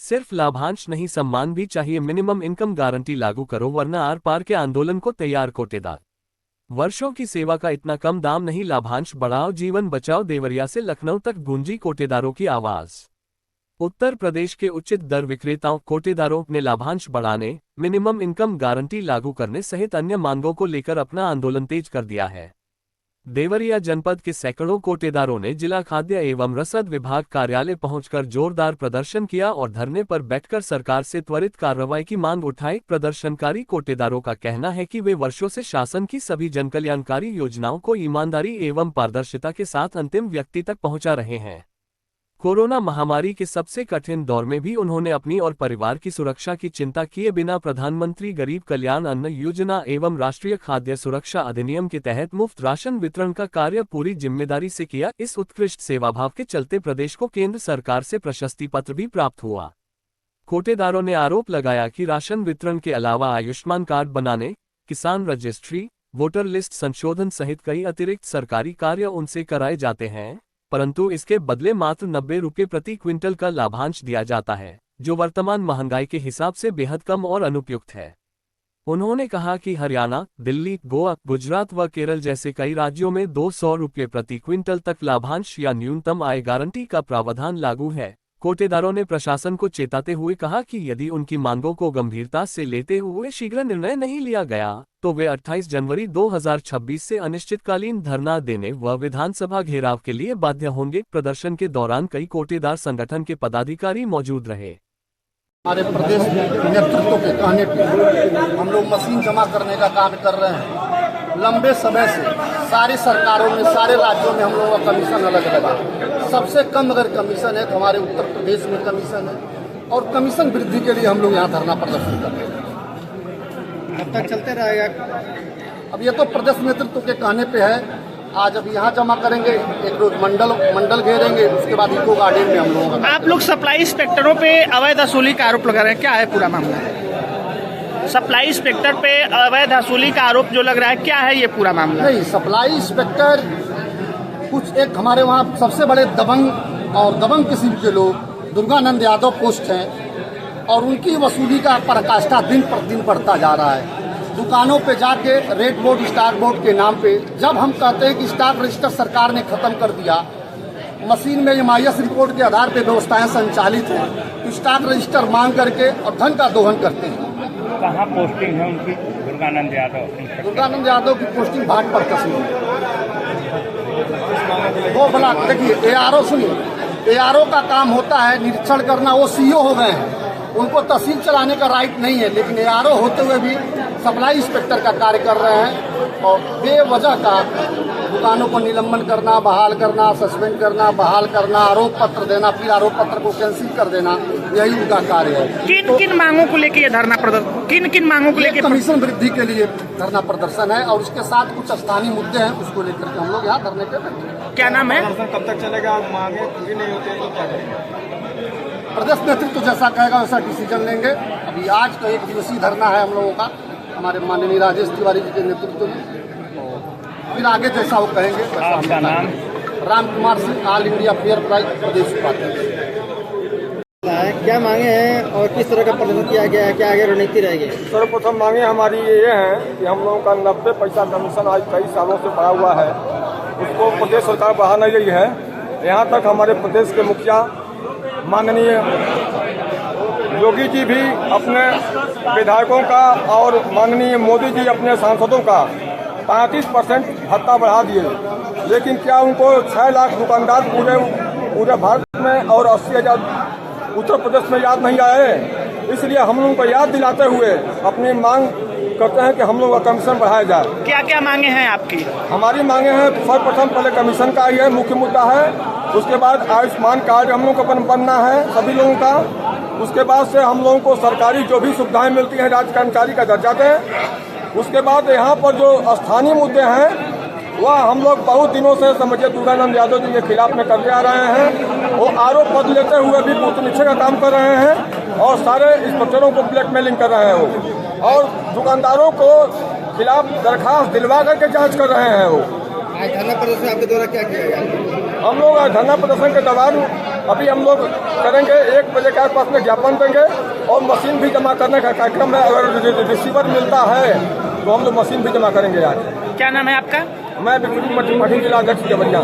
सिर्फ लाभांश नहीं, सम्मान भी चाहिए। मिनिमम इनकम गारंटी लागू करो वरना आर पार के आंदोलन को तैयार। कोटेदार, वर्षों की सेवा का इतना कम दाम नहीं, लाभांश बढ़ाओ, जीवन बचाओ। देवरिया से लखनऊ तक गूंजी कोटेदारों की आवाज। उत्तर प्रदेश के उचित दर विक्रेताओं कोटेदारों ने लाभांश बढ़ाने, मिनिमम इनकम गारंटी लागू करने सहित अन्य मांगों को लेकर अपना आंदोलन तेज कर दिया है। देवरिया जनपद के सैकड़ों कोटेदारों ने जिला खाद्य एवं रसद विभाग कार्यालय पहुंचकर जोरदार प्रदर्शन किया और धरने पर बैठकर सरकार से त्वरित कार्रवाई की मांग उठाई। प्रदर्शनकारी कोटेदारों का कहना है कि वे वर्षों से शासन की सभी जनकल्याणकारी योजनाओं को ईमानदारी एवं पारदर्शिता के साथ अंतिम व्यक्ति तक पहुंचा रहे हैं। कोरोना महामारी के सबसे कठिन दौर में भी उन्होंने अपनी और परिवार की सुरक्षा की चिंता किए बिना प्रधानमंत्री गरीब कल्याण अन्न योजना एवं राष्ट्रीय खाद्य सुरक्षा अधिनियम के तहत मुफ्त राशन वितरण का कार्य पूरी जिम्मेदारी से किया। इस उत्कृष्ट सेवाभाव के चलते प्रदेश को केंद्र सरकार से प्रशस्ति पत्र भी प्राप्त हुआ। कोटेदारों ने आरोप लगाया कि राशन वितरण के अलावा आयुष्मान कार्ड बनाने, किसान रजिस्ट्री, वोटर लिस्ट संशोधन सहित कई अतिरिक्त सरकारी कार्य उनसे कराए जाते हैं, परंतु इसके बदले मात्र 90 रुपये प्रति क्विंटल का लाभांश दिया जाता है, जो वर्तमान महंगाई के हिसाब से बेहद कम और अनुपयुक्त है। उन्होंने कहा कि हरियाणा, दिल्ली, गोवा, गुजरात व केरल जैसे कई राज्यों में 200 रुपये प्रति क्विंटल तक लाभांश या न्यूनतम आय गारंटी का प्रावधान लागू है। कोटेदारों ने प्रशासन को चेताते हुए कहा कि यदि उनकी मांगों को गंभीरता से लेते हुए शीघ्र निर्णय नहीं लिया गया तो वे 28 जनवरी 2026 से अनिश्चितकालीन धरना देने व विधानसभा घेराव के लिए बाध्य होंगे। प्रदर्शन के दौरान कई कोटेदार संगठन के पदाधिकारी मौजूद रहे। हमारे प्रदेश नेतृत्व के कहने पर हम लोग मशीन जमा करने का काम कर रहे हैं। लंबे समय से सारी सरकारों में, सारे राज्यों में हम लोगों का कमीशन अलग अलग है। सबसे कम अगर कमीशन है तो हमारे उत्तर प्रदेश में कमीशन है और कमीशन वृद्धि के लिए हम लोग यहाँ धरना प्रदर्शन कर रहे हैं। कब तक चलते रहेगा? अब ये तो प्रदेश नेतृत्व के कहने पे है। आज अब यहाँ जमा करेंगे, एक रोज मंडल घेरेंगे, उसके बाद इको गार्डन में हम लोगों का। आप लोग सप्लाई इंस्पेक्टरों पे अवैध वसूली का आरोप लगा रहे हैं, क्या है पूरा मामला? सप्लाई इंस्पेक्टर पे अवैध वसूली का आरोप जो लग रहा है, क्या है ये पूरा मामला? नहीं, सप्लाई इंस्पेक्टर कुछ एक हमारे वहाँ सबसे बड़े दबंग किस्म के लोग दुर्गानंद यादव पोस्ट हैं और उनकी वसूली का पराकाष्ठा दिन प्रतिदिन बढ़ता जा रहा है। दुकानों पे जाके रेड बोर्ड, स्टार बोर्ड के नाम पे जब हम कहते हैं कि स्टाक रजिस्टर सरकार ने खत्म कर दिया, मशीन में MIS रिपोर्ट के आधार पे व्यवस्थाएं संचालित हैं, तो स्टाक रजिस्टर मांग करके और धन का दोहन करते हैं। कहाँ पोस्टिंग है उनकी? दुर्गानंद यादव की पोस्टिंग भाटपाड़ा कस्बे में। वो ब्लॉक देखिए, ARO सुनिए, ARO का काम होता है निरीक्षण करना। वो CO हो गए हैं, उनको तहसील चलाने का राइट नहीं है, लेकिन ARO होते हुए भी सप्लाई इंस्पेक्टर का कार्य कर रहे हैं और बेवजह का दुकानों को निलंबन करना, बहाल करना, सस्पेंड करना, बहाल करना, आरोप पत्र देना, फिर आरोप पत्र को कैंसिल कर देना, यही उनका कार्य है। किन मांगों को लेकर ये धरना प्रदर्शन, किन मांगों को लेकर? कमीशन वृद्धि के लिए धरना प्रदर्शन है और उसके साथ कुछ स्थानीय मुद्दे हैं, उसको लेकर के हम लोग यहाँ धरने पे बैठे हैं। क्या नाम है? कब तक चलेगा? मांगे पूरी नहीं होती तो क्या करेंगे? प्रदेश नेतृत्व जैसा कहेगा वैसा डिसीजन लेंगे। अभी आज का 1 दिवसीय धरना है हम लोगों का, हमारे माननीय राजेश तिवारी जी के नेतृत्व में, फिर आगे जैसा वो कहेंगे वैसा। आपका नाम? Ram Kumar Singh, all India fair price प्रदेश उपाध्यक्ष। क्या मांगे हैं और किस तरह का प्रदर्शन किया गया है, क्या आगे रणनीति रहेगी? सर्वप्रथम मांगे हमारी ये है कि हम लोगों का 90 पैसा कमीशन आज कई सालों से बढ़ा हुआ है, उसको प्रदेश सरकार बढ़ा नहीं रही है। यहाँ तक हमारे प्रदेश के मुखिया माननीय योगी जी भी अपने विधायकों का और माननीय मोदी जी अपने सांसदों का 35% भत्ता बढ़ा दिए, लेकिन क्या उनको 6 लाख दुकानदार पूरे भारत में और 80,000 उत्तर प्रदेश में याद नहीं आए? इसलिए हम लोगों को याद दिलाते हुए अपनी मांग करते हैं कि हम लोग का कमीशन बढ़ाया जाए। क्या क्या मांगे हैं आपकी? हमारी मांगे हैं, सर्वप्रथम पहले कमीशन का ये मुख्य मुद्दा है, उसके बाद आयुष्मान कार्ड हम लोगों को बनना है सभी लोगों का, उसके बाद से हम लोगों को सरकारी जो भी सुविधाएं मिलती हैं राज्य कर्मचारी का दर्जा दें। उसके बाद यहाँ पर जो स्थानीय मुद्दे हैं वह हम लोग बहुत दिनों से समझिए दुर्गानंद यादव जी के खिलाफ में करते आ रहे हैं। वो आरोप पद लेते हुए भी बूथ नीचे का काम कर रहे हैं और सारे इंस्पेक्टरों को ब्लैकमेलिंग कर रहे हैं वो, और दुकानदारों को खिलाफ दरखास्त दिलवा करके जांच कर रहे हैं वो। धरना प्रदर्शन आपके द्वारा क्या किया गया? हम लोग धरना प्रदर्शन के दौरान अभी हम लोग करेंगे 1 बजे के आसपास में ज्ञापन देंगे और मशीन भी जमा करने का कार्यक्रम है। अगर रिसीवर मिलता है तो हम लोग मशीन भी जमा करेंगे आज। क्या नाम है आपका? मैं बिल्कुल मठी जिला अध्यक्ष देवरिया।